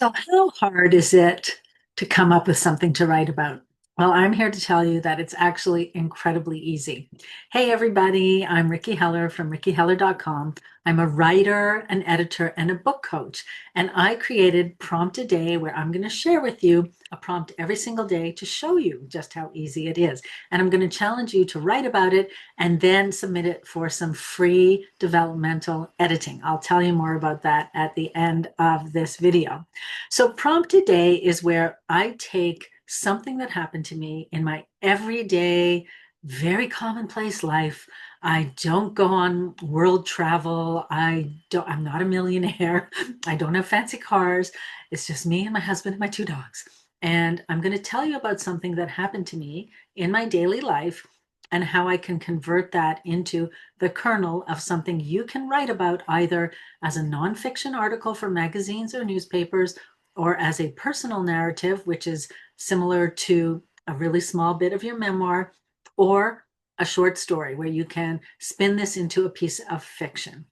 So, how hard is it to come up with something to write about? Well, I'm here to tell you that it's actually incredibly easy. Hey, everybody, I'm Ricky Heller from rickyheller.com. I'm a writer, an editor, and a book coach. And I created Prompt a Day, where I'm going to share with you a prompt every single day to show you just how easy it is. And I'm going to challenge you to write about it and then submit it for some free developmental editing. I'll tell you more about that at the end of this video. So, prompt a day is where I take something that happened to me in my everyday, very commonplace life. I don't go on world travel. I'm not a millionaire. I don't have fancy cars. It's just me and my husband and my two dogs. And I'm going to tell you about something that happened to me in my daily life and how I can convert that into the kernel of something you can write about either as a nonfiction article for magazines or newspapers, or as a personal narrative, which is similar to a really small bit of your memoir, or a short story where you can spin this into a piece of fiction.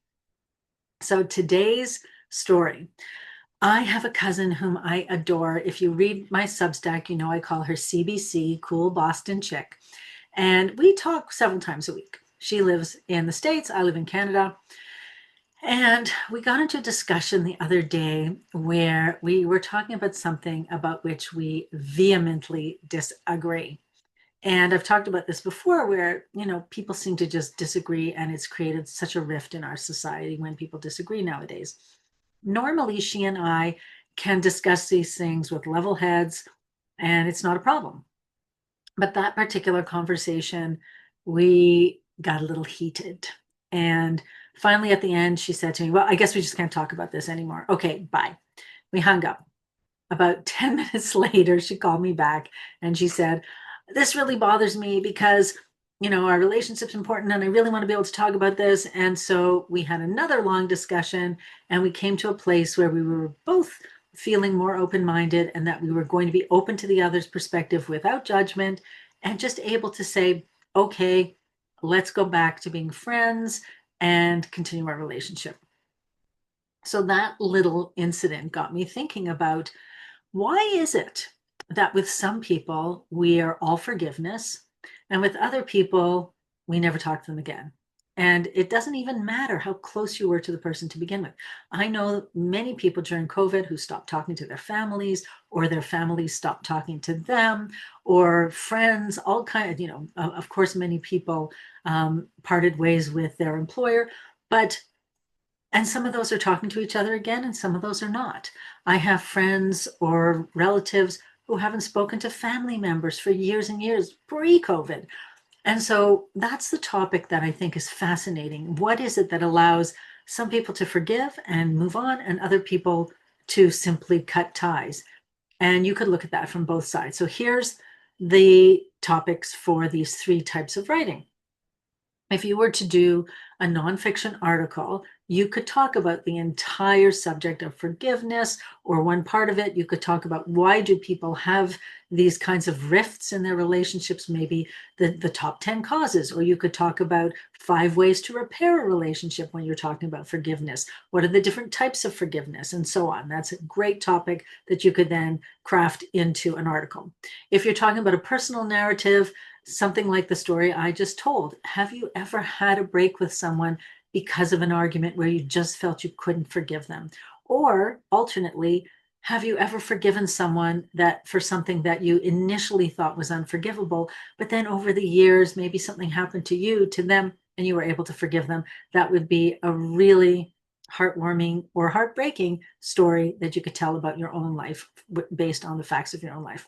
So today's story, I have a cousin whom I adore. If you read my Substack, you know I call her CBC, Cool Boston Chick. And we talk several times a week. She lives in the States, I live in Canada. And we got into a discussion the other day where we were talking about something about which we vehemently disagree. And I've talked about this before where, people seem to just disagree, and it's created such a rift in our society when people disagree nowadays. Normally, she and I can discuss these things with level heads, and it's not a problem. But that particular conversation, we got a little heated. And finally, at the end, she said to me, "Well, I guess we just can't talk about this anymore. Okay, bye." We hung up. About 10 minutes later, she called me back and she said, "This really bothers me because, our relationship's important and I really want to be able to talk about this." And so we had another long discussion and we came to a place where we were both feeling more open-minded and that we were going to be open to the other's perspective without judgment and just able to say, okay, let's go back to being friends and continue our relationship. So that little incident got me thinking about, why is it that with some people we are all forgiveness and with other people we never talk to them again? And it doesn't even matter how close you were to the person to begin with. I know many people during COVID who stopped talking to their families, or their families stopped talking to them, or friends, all kind of, of course, many people parted ways with their employer, but and some of those are talking to each other again, and some of those are not. I have friends or relatives who haven't spoken to family members for years and years pre-COVID. And so that's the topic that I think is fascinating. What is it that allows some people to forgive and move on, and other people to simply cut ties? And you could look at that from both sides. So here's the topics for these three types of writing. If you were to do a nonfiction article, you could talk about the entire subject of forgiveness, or one part of it. You could talk about, why do people have these kinds of rifts in their relationships, maybe the top 10 causes, or you could talk about 5 ways to repair a relationship when you're talking about forgiveness. What are the different types of forgiveness, and so on. That's a great topic that you could then craft into an article. If you're talking about a personal narrative, something like the story I just told. Have you ever had a break with someone because of an argument where you just felt you couldn't forgive them? Or alternately, have you ever forgiven someone that for something that you initially thought was unforgivable, but then over the years, maybe something happened to you, to them, and you were able to forgive them? That would be a really heartwarming or heartbreaking story that you could tell about your own life based on the facts of your own life.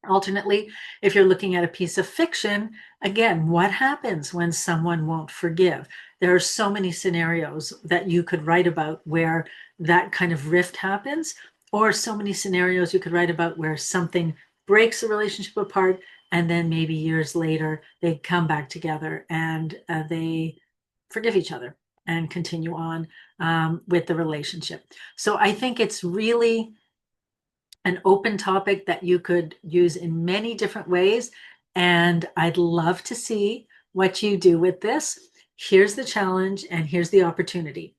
Alternately, if you're looking at a piece of fiction, again, what happens when someone won't forgive? There are so many scenarios that you could write about where that kind of rift happens, or so many scenarios you could write about where something breaks a relationship apart, and then maybe years later they come back together and they forgive each other and continue on with the relationship. So I think it's really an open topic that you could use in many different ways. And I'd love to see what you do with this. Here's the challenge and here's the opportunity.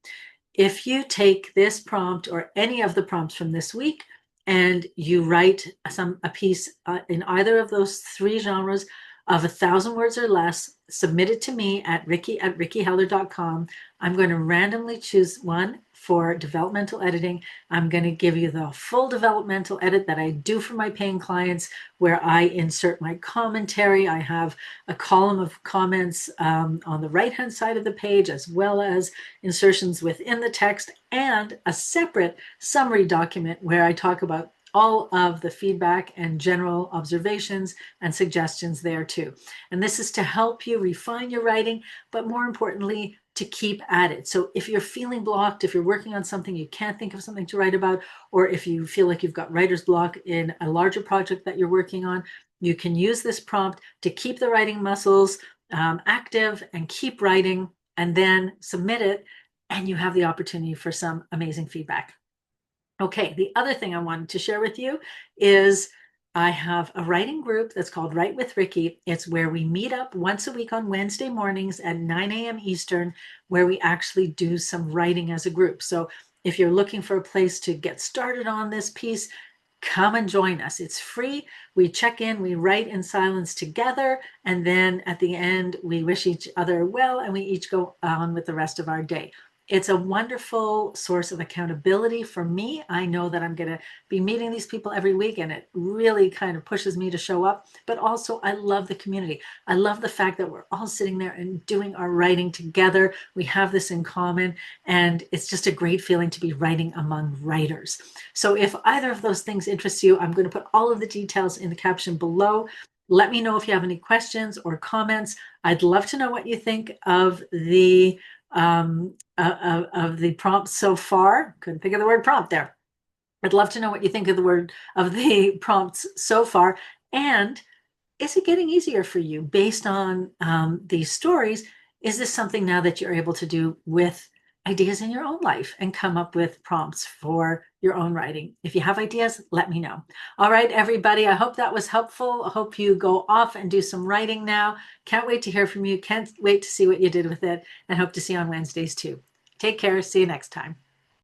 if you take this prompt or any of the prompts from this week and you write a piece in either of those three genres of 1,000 words or less, submit it to me at rickyheller.com. I'm going to randomly choose one for developmental editing. I'm going to give you the full developmental edit that I do for my paying clients, where I insert my commentary. I have a column of comments on the right-hand side of the page, as well as insertions within the text, and a separate summary document where I talk about all of the feedback and general observations and suggestions there too. And this is to help you refine your writing, but more importantly, to keep at it. So if you're feeling blocked, if you're working on something, you can't think of something to write about, or if you feel like you've got writer's block in a larger project that you're working on, you can use this prompt to keep the writing muscles active and keep writing, and then submit it, and you have the opportunity for some amazing feedback. Okay, the other thing I wanted to share with you is I have a writing group that's called Write with Ricky. It's where we meet up once a week on Wednesday mornings at 9 a.m. Eastern, where we actually do some writing as a group. So if you're looking for a place to get started on this piece, come and join us. It's free. We check in, we write in silence together, and then at the end, we wish each other well, and we each go on with the rest of our day. It's a wonderful source of accountability for me. I know that I'm going to be meeting these people every week, and it really kind of pushes me to show up. But also, I love the community. I love the fact that we're all sitting there and doing our writing together. We have this in common, and it's just a great feeling to be writing among writers. So if either of those things interest you, I'm going to put all of the details in the caption below. Let me know if you have any questions or comments. I'd love to know what you think of the prompts so far. Couldn't think of the word prompt there. I'd love to know what you think of the prompts so far. And is it getting easier for you based on these stories? Is this something now that you're able to do with ideas in your own life and come up with prompts for your own writing? If you have ideas, let me know. All right, everybody, I hope that was helpful. I hope you go off and do some writing now. Can't wait to hear from you. Can't wait to see what you did with it, and hope to see you on Wednesdays too. Take care. See you next time.